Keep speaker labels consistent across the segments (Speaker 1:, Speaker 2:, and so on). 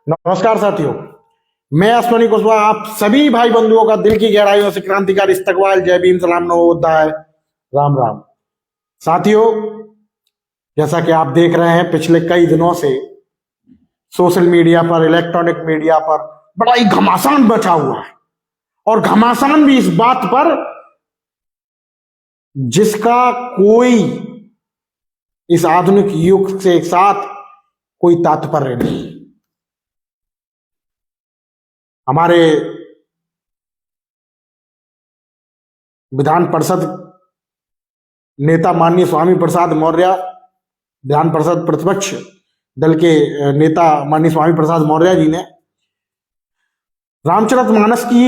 Speaker 1: नमस्कार साथियों, मैं अश्वनी कुशवाहा आप सभी भाई बंधुओं का दिल की गहराइयों से क्रांतिकारी इस्तकबाल, जय भीम, सलाम, नमो बुद्धाय, राम राम। साथियों, जैसा कि आप देख रहे हैं पिछले कई दिनों से सोशल मीडिया पर, इलेक्ट्रॉनिक मीडिया पर बड़ा ही घमासान मचा हुआ है, और घमासान भी इस बात पर जिसका कोई इस आधुनिक युग से एक साथ कोई तात्पर्य नहीं। हमारे विधान परिषद नेता माननीय स्वामी प्रसाद मौर्य, विधान परिषद प्रतिपक्ष दल के नेता माननीय स्वामी प्रसाद मौर्य जी ने रामचरितमानस की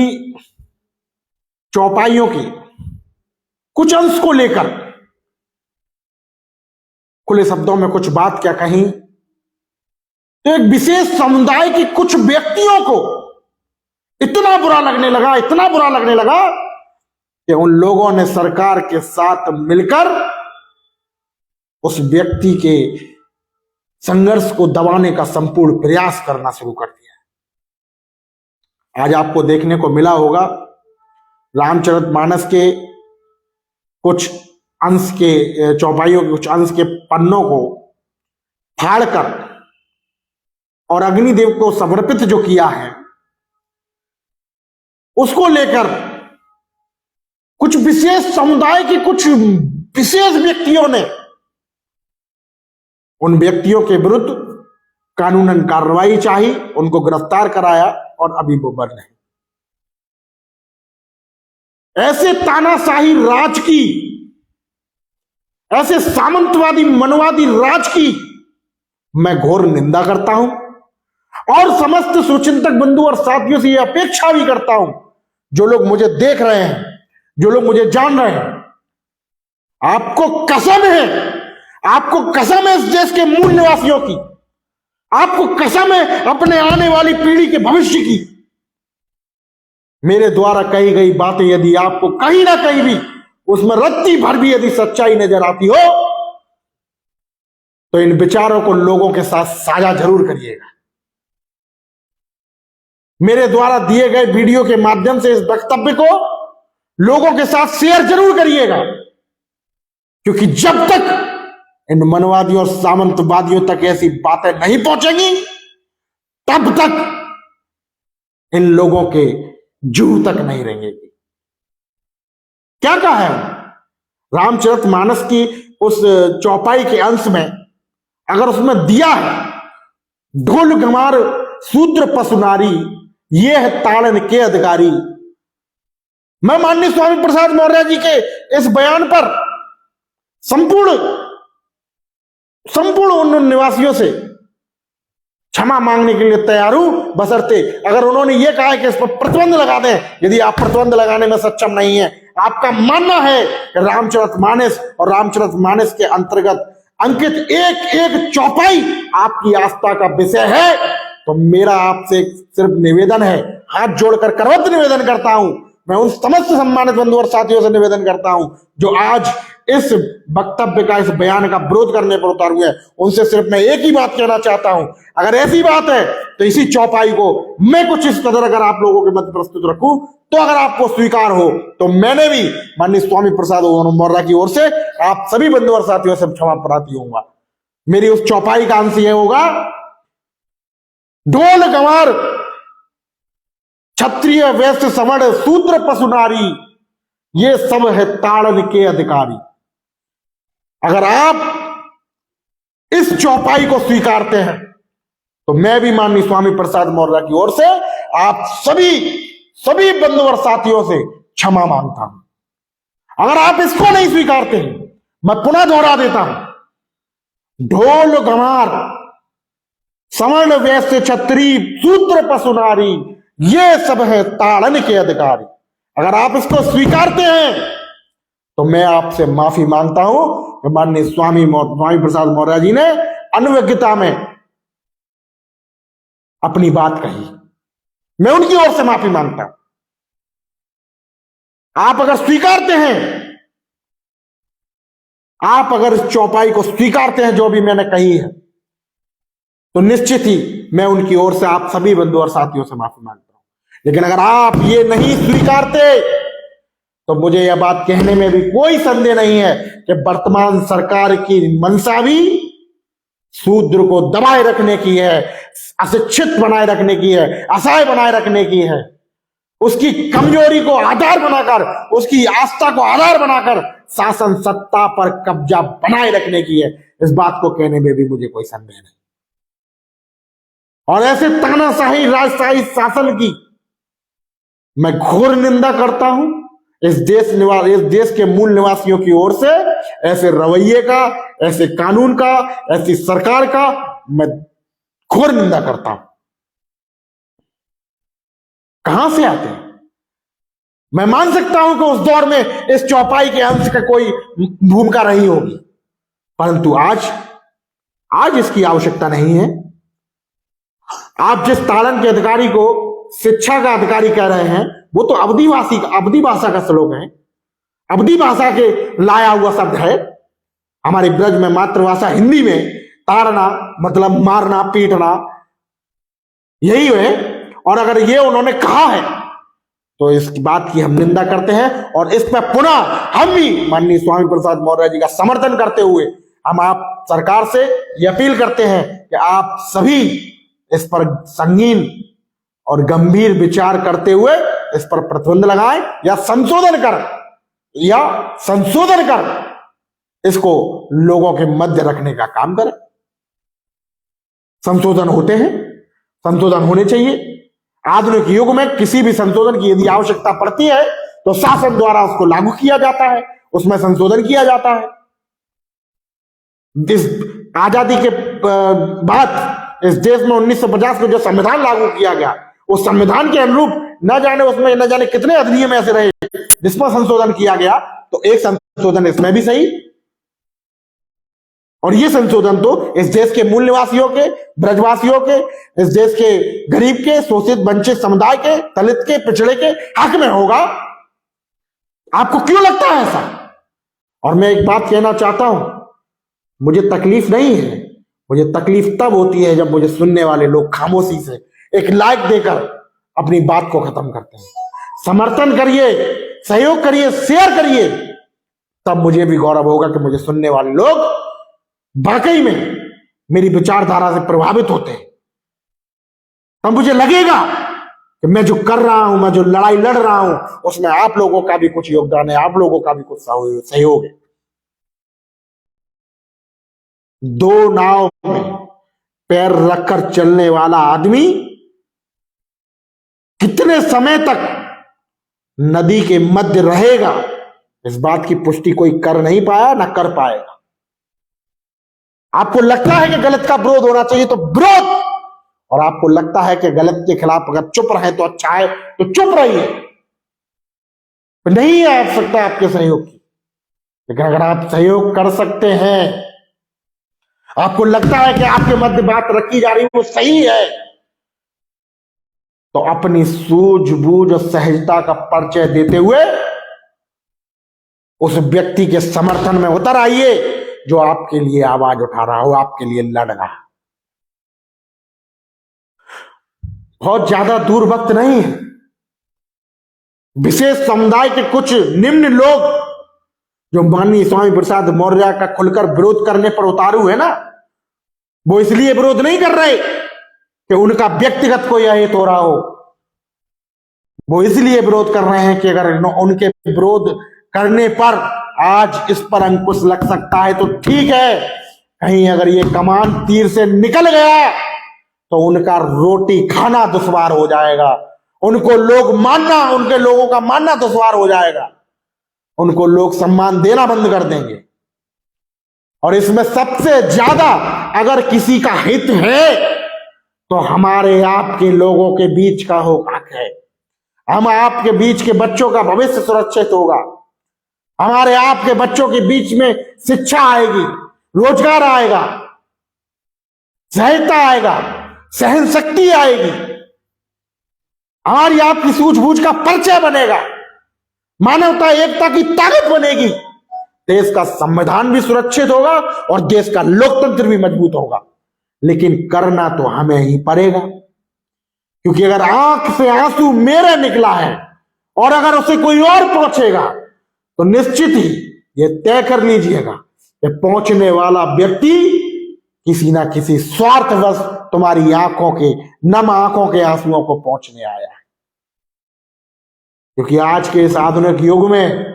Speaker 1: चौपाइयों के कुछ अंश को लेकर खुले शब्दों में कुछ बात क्या कही, तो एक विशेष समुदाय के कुछ व्यक्तियों को इतना बुरा लगने लगा कि उन लोगों ने सरकार के साथ मिलकर उस व्यक्ति के संघर्ष को दबाने का संपूर्ण प्रयास करना शुरू कर दिया। आज आपको देखने को मिला होगा रामचरितमानस के कुछ अंश के चौपाइयों के कुछ अंश के पन्नों को फाड़कर और अग्निदेव को समर्पित जो किया है, उसको लेकर कुछ विशेष समुदाय के कुछ विशेष व्यक्तियों ने उन व्यक्तियों के विरुद्ध कानूनन कार्रवाई चाही, उनको गिरफ्तार कराया और अभी वो बंद है। ऐसे तानाशाही राज की, ऐसे सामंतवादी मनवादी राज की मैं घोर निंदा करता हूं और समस्त सुचिंतक बंधु और साथियों से यह अपेक्षा भी करता हूं, जो लोग मुझे देख रहे हैं, जो लोग मुझे जान रहे हैं, आपको कसम है इस देश के मूल निवासियों की, आपको कसम है अपने आने वाली पीढ़ी के भविष्य की। मेरे द्वारा कही गई बातें यदि आपको कहीं ना कहीं भी उसमें रत्ती भर भी यदि सच्चाई नजर आती हो, तो इन विचारों को लोगों के साथ साझा जरूर करिएगा। मेरे द्वारा दिए गए वीडियो के माध्यम से इस वक्तव्य को लोगों के साथ शेयर जरूर करिएगा, क्योंकि जब तक इन मनवादियों और सामंतवादियों तक ऐसी बातें नहीं पहुंचेंगी, तब तक इन लोगों के जूह तक नहीं रहेंगे। क्या कहा है रामचरितमानस की उस चौपाई के अंश में, अगर उसमें दिया है ढोल गंवार शूद्र पशु नारी, ये है ताड़न के अधिकारी। मैं माननीय स्वामी प्रसाद मौर्य जी के इस बयान पर संपूर्ण उन निवासियों से क्षमा मांगने के लिए तैयार हूं, बशर्ते अगर उन्होंने ये कहा है कि इस पर प्रतिबंध लगा दें। यदि आप प्रतिबंध लगाने में सक्षम नहीं है, आपका मानना है कि रामचरितमानस और रामचरितमानस के अंतर्गत अंकित एक एक चौपाई आपकी आस्था का विषय है, तो मेरा आपसे सिर्फ निवेदन है, हाथ जोड़कर करवत निवेदन करता हूं, मैं उन समस्त सम्मानित बंधु और साथियों से निवेदन करता हूं जो आज इस वक्तव्य का, इस बयान का विरोध करने पर उतार हुए हैं, उनसे सिर्फ मैं एक ही बात कहना चाहता हूं, अगर ऐसी बात है तो इसी चौपाई को मैं कुछ इस कदर अगर आप लोगों के मध्य प्रस्तुत रखूं, तो अगर आपको स्वीकार हो तो मैंने भी माननीय स्वामी प्रसाद मौर्य की ओर से आप सभी बंधु और साथियों से क्षमा प्रार्थी होऊंगा। मेरी उस चौपाई का अंश यह होगा, ढोल गंवार क्षत्रिय वैश्य सवर्ण शूद्र पशु नारी, ये सब है ताड़न के अधिकारी। अगर आप इस चौपाई को स्वीकारते हैं तो मैं भी माननीय स्वामी प्रसाद मौर्य की ओर से आप सभी बंधु और साथियों से क्षमा मांगता हूं। अगर आप इसको नहीं स्वीकारते हैं, मैं पुनः दोहरा देता हूं, ढोल गंवार सवर्ण वैश्य क्षत्रिय शूद्र पशु नारी, ये सब है ताड़न के अधिकारी। अगर आप इसको स्वीकारते हैं तो मैं आपसे माफी मांगता हूं कि माननीय स्वामी प्रसाद मौर्य जी ने अनभिज्ञता में अपनी बात कही, मैं उनकी ओर से माफी मांगता हूं। आप अगर स्वीकारते हैं, आप अगर इस चौपाई को स्वीकारते हैं जो भी मैंने कही है, तो निश्चित ही मैं उनकी ओर से आप सभी बंधु और साथियों से माफी मांगता हूं। लेकिन अगर आप ये नहीं स्वीकारते तो मुझे यह बात कहने में भी कोई संदेह नहीं है कि वर्तमान सरकार की मंशा भी शूद्र को दबाए रखने की है, अशिक्षित बनाए रखने की है, असहाय बनाए रखने की है, उसकी कमजोरी को आधार बनाकर, उसकी आस्था को आधार बनाकर शासन सत्ता पर कब्जा बनाए रखने की है। इस बात को कहने में भी मुझे कोई संदेह नहीं। और ऐसे तानाशाही राजशाही शासन की मैं घोर निंदा करता हूं। इस देश के मूल निवासियों की ओर से ऐसे रवैये का, ऐसे कानून का, ऐसी सरकार का मैं घोर निंदा करता हूं। कहां से आते हैं? मैं मान सकता हूं कि उस दौर में इस चौपाई के अंश का कोई भूमिका रही होगी, परंतु आज इसकी आवश्यकता नहीं है। आप जिस ताड़न के अधिकारी को शिक्षा का अधिकारी कह रहे हैं, वो तो अवधी भाषा का श्लोक है, अवधी भाषा के लाया हुआ शब्द है। हमारे ब्रज में मातृभाषा हिंदी में ताड़ना मतलब मारना, पीटना, यही है। और अगर ये उन्होंने कहा है तो इस बात की हम निंदा करते हैं और इस पर पुनः हम भी माननीय स्वामी प्रसाद मौर्य जी का समर्थन करते हुए हम आप सरकार से यह अपील करते हैं कि आप सभी इस पर संगीन और गंभीर विचार करते हुए इस पर प्रतिबंध लगाएं या संशोधन कर इसको लोगों के मध्य रखने का काम करें। संशोधन होते हैं, संशोधन होने चाहिए। आधुनिक युग में किसी भी संशोधन की यदि आवश्यकता पड़ती है तो शासन द्वारा उसको लागू किया जाता है, उसमें संशोधन किया जाता है। इस आजादी के बाद इस देश में 1950 में जो संविधान लागू किया गया, उस संविधान के अनुरूप न जाने कितने अधिनियम ऐसे रहे जिस पर संशोधन किया गया, तो एक संशोधन इसमें भी सही। और ये संशोधन तो इस देश के मूल निवासियों के, ब्रजवासियों के, इस देश के गरीब के, शोषित वंचित समुदाय के, दलित के, पिछड़े के हक में होगा। आपको क्यों लगता है ऐसा? और मैं एक बात कहना चाहता हूं, मुझे तकलीफ नहीं है। मुझे तकलीफ तब होती है जब मुझे सुनने वाले लोग खामोशी से एक लाइक देकर अपनी बात को खत्म करते हैं। समर्थन करिए, सहयोग करिए, शेयर करिए, तब मुझे भी गौरव होगा कि मुझे सुनने वाले लोग वाकई में मेरी विचारधारा से प्रभावित होते हैं। तब मुझे लगेगा कि मैं जो कर रहा हूं, मैं जो लड़ाई लड़ रहा हूं, उसमें आप लोगों का भी कुछ योगदान है, आप लोगों का भी कुछ सहयोग है। दो नाव में पैर रखकर चलने वाला आदमी कितने समय तक नदी के मध्य रहेगा, इस बात की पुष्टि कोई कर नहीं पाया, ना कर पाएगा। आपको लगता है कि गलत का विरोध होना चाहिए तो विरोध, और आपको लगता है कि गलत के खिलाफ अगर चुप रहे तो अच्छा है तो चुप रहिए। नहीं है आवश्यकता आपके सहयोग की, लेकिन अगर आप सहयोग कर सकते हैं, आपको लगता है कि आपके मध्य बात रखी जा रही है वो सही है, तो अपनी सूझबूझ और सहजता का परिचय देते हुए उस व्यक्ति के समर्थन में उतर आइए जो आपके लिए आवाज उठा रहा हो, आपके लिए लड़ रहा है। बहुत ज्यादा दूर वक्त नहीं है। विशेष समुदाय के कुछ निम्न लोग जो माननीय स्वामी प्रसाद मौर्य का खुलकर विरोध करने पर उतारू है ना, वो इसलिए विरोध नहीं कर रहे कि उनका व्यक्तिगत कोई अहित हो रहा हो। वो इसलिए विरोध कर रहे हैं कि अगर उनके विरोध करने पर आज इस पर अंकुश लग सकता है तो ठीक है, कहीं अगर ये कमान तीर से निकल गया तो उनका रोटी खाना दुश्वार हो जाएगा, उनको लोग मानना, उनके लोगों का मानना दुश्वार हो जाएगा, उनको लोग सम्मान देना बंद कर देंगे। और इसमें सबसे ज्यादा अगर किसी का हित है तो हमारे आपके लोगों के बीच का हो हक है। हम आपके बीच के बच्चों का भविष्य सुरक्षित होगा, हमारे आपके बच्चों के बीच में शिक्षा आएगी, रोजगार आएगा, सहजता आएगा, सहन शक्ति आएगी, हमारी आपकी सूझबूझ का परिचय बनेगा, मानवता एकता की ताकत बनेगी, देश का संविधान भी सुरक्षित होगा और देश का लोकतंत्र भी मजबूत होगा। लेकिन करना तो हमें ही पड़ेगा, क्योंकि अगर आंख से आंसू मेरे निकला है और अगर उसे कोई और पहुंचेगा तो निश्चित ही ये तय कर लीजिएगा कि पहुंचने वाला व्यक्ति किसी ना किसी स्वार्थवश तुम्हारी आंखों के नम आंखों के आंसुओं को पहुंचने आया है। क्योंकि आज के इस आधुनिक युग में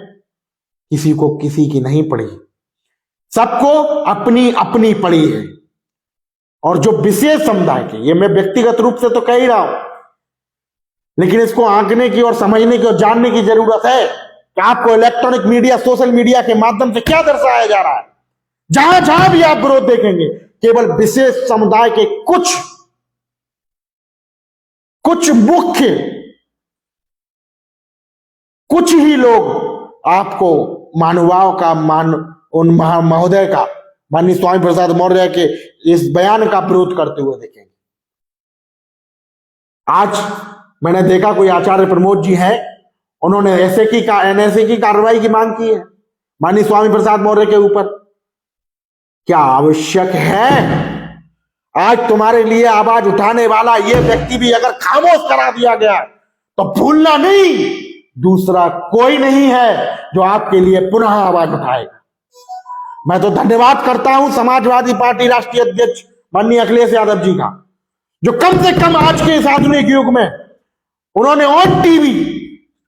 Speaker 1: किसी को किसी की नहीं पड़ी, सबको अपनी अपनी पड़ी है। और जो विशेष समुदाय के, ये मैं व्यक्तिगत रूप से तो कह ही रहा हूं, लेकिन इसको आंकने की और समझने की और जानने की जरूरत है कि आपको इलेक्ट्रॉनिक मीडिया, सोशल मीडिया के माध्यम से क्या दर्शाया जा रहा है। जहां जहां भी आप विरोध देखेंगे, केवल विशेष समुदाय के कुछ मुख्य कुछ ही लोग आपको महानुभाव का उन महोदय का, माननीय स्वामी प्रसाद मौर्य के इस बयान का विरोध करते हुए देखेंगे। आज मैंने देखा कोई आचार्य प्रमोद जी हैं, उन्होंने एनएसए की कार्रवाई की मांग की है माननीय स्वामी प्रसाद मौर्य के ऊपर। क्या आवश्यक है? आज तुम्हारे लिए आवाज उठाने वाला यह व्यक्ति भी अगर खामोश करा दिया गया तो भूलना नहीं, दूसरा कोई नहीं है जो आपके लिए पुनः आवाज उठाएगा। मैं तो धन्यवाद करता हूं समाजवादी पार्टी राष्ट्रीय अध्यक्ष माननीय अखिलेश यादव जी का, जो कम से कम आज के इस आधुनिक युग में उन्होंने ऑन टीवी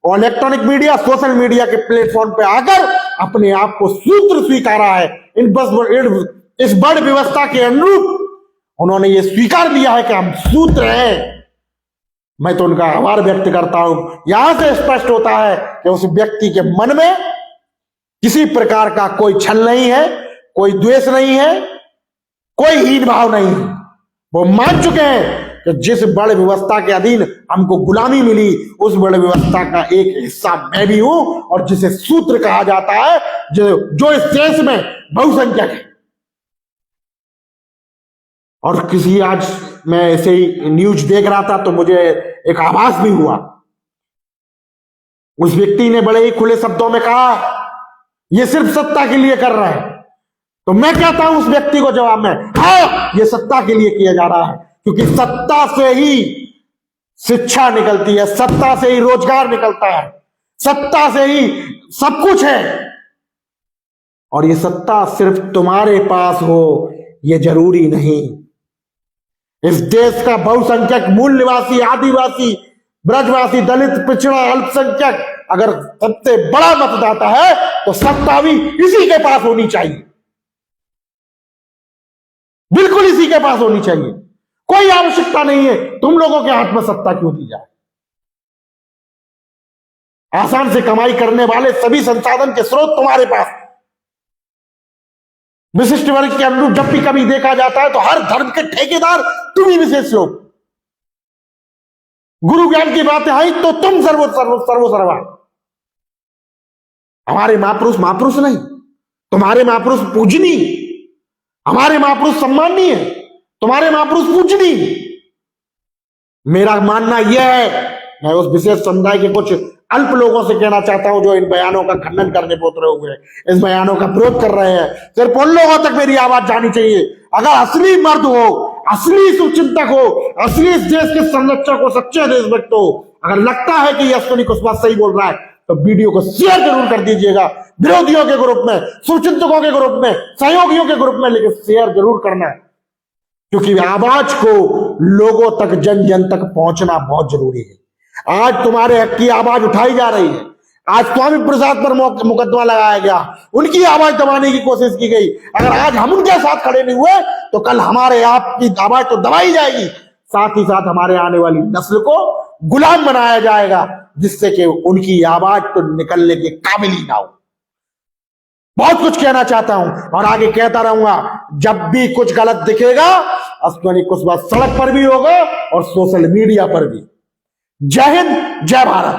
Speaker 1: और इलेक्ट्रॉनिक मीडिया, सोशल मीडिया के प्लेटफॉर्म पे आकर अपने आप को सूत्र स्वीकारा है। इस बड़ व्यवस्था के अनुरूप उन्होंने ये स्वीकार लिया है कि हम सूत्र हैं। मैं तो उनका आभार व्यक्त करता हूं। यहां से स्पष्ट होता है कि उस व्यक्ति के मन में किसी प्रकार का कोई छल नहीं है, कोई द्वेष नहीं है, कोई हीन भाव नहीं है। वो मान चुके हैं कि जिस बड़ व्यवस्था के अधीन हमको गुलामी मिली, उस बड़ व्यवस्था का एक हिस्सा मैं भी हूं, और जिसे सूत्र कहा जाता है, जो इस देश में बहुसंख्यक है। और आज मैं ऐसे ही न्यूज देख रहा था तो मुझे एक आभास भी हुआ। उस व्यक्ति ने बड़े ही खुले शब्दों में कहा ये सिर्फ सत्ता के लिए कर रहा है। तो मैं कहता हूं उस व्यक्ति को जवाब में, हाँ, ये सत्ता के लिए किया जा रहा है, क्योंकि सत्ता से ही शिक्षा निकलती है, सत्ता से ही रोजगार निकलता है, सत्ता से ही सब कुछ है। और ये सत्ता सिर्फ तुम्हारे पास हो ये जरूरी नहीं। इस देश का बहुसंख्यक, मूल निवासी, आदिवासी, ब्रजवासी, दलित, पिछड़ा, अल्पसंख्यक अगर सबसे बड़ा मतदाता है तो सत्ता भी इसी के पास होनी चाहिए, बिल्कुल इसी के पास होनी चाहिए। कोई आवश्यकता नहीं है तुम लोगों के हाथ में सत्ता क्यों दी जाए। आसान से कमाई करने वाले सभी संसाधन के स्रोत तुम्हारे पास। विशिष्ट वर्ग के अनुरूप जब भी कभी देखा जाता है तो हर धर्म के ठेकेदार तुम ही विशेष लोग। गुरु ज्ञान की बातें आई तो तुम सर्वसर्वा। हमारे महापुरुष महापुरुष नहीं, तुम्हारे महापुरुष पूजनीय, हमारे महापुरुष सम्माननीय, तुम्हारे महापुरुष पूजनीय। मेरा मानना यह है, मैं उस विशेष समुदाय के कुछ अल्प लोगों से कहना चाहता हूं जो इन बयानों का खंडन करने पे उतरे हुए हैं, इस बयानों का विरोध कर रहे हैं, सिर्फ उन लोगों तक मेरी आवाज जानी चाहिए। अगर असली मर्द हो, असली शुभचिंतक हो, असली इस देश के संरक्षक हो, सच्चे देशभक्त हो, अगर लगता है कि अश्विनी कुशवाहा सही बोल रहा है तो वीडियो को शेयर जरूर कर दीजिएगा। विरोधियों के ग्रुप में, शुभचिंतकों के ग्रुप में, सहयोगियों के ग्रुप में, लेकिन शेयर जरूर करना है, क्योंकि आवाज को लोगों तक, जन जन तक पहुंचना बहुत जरूरी है। आज तुम्हारे हक की आवाज उठाई जा रही है। आज स्वामी प्रसाद पर मुकदमा लगाया गया, उनकी आवाज दबाने की कोशिश की गई। अगर आज हम उनके साथ खड़े नहीं हुए तो कल हमारे आपकी आवाज तो दबाई जाएगी, साथ ही साथ हमारे आने वाली नस्ल को गुलाम बनाया जाएगा, जिससे कि उनकी आवाज तो निकलने के काबिल ही ना हो। बहुत कुछ कहना चाहता हूं और आगे कहता रहूंगा। जब भी कुछ गलत दिखेगा, अश्विनी कुशवाहा सड़क पर भी होगा और सोशल मीडिया पर भी। जय हिंद, जय भारत।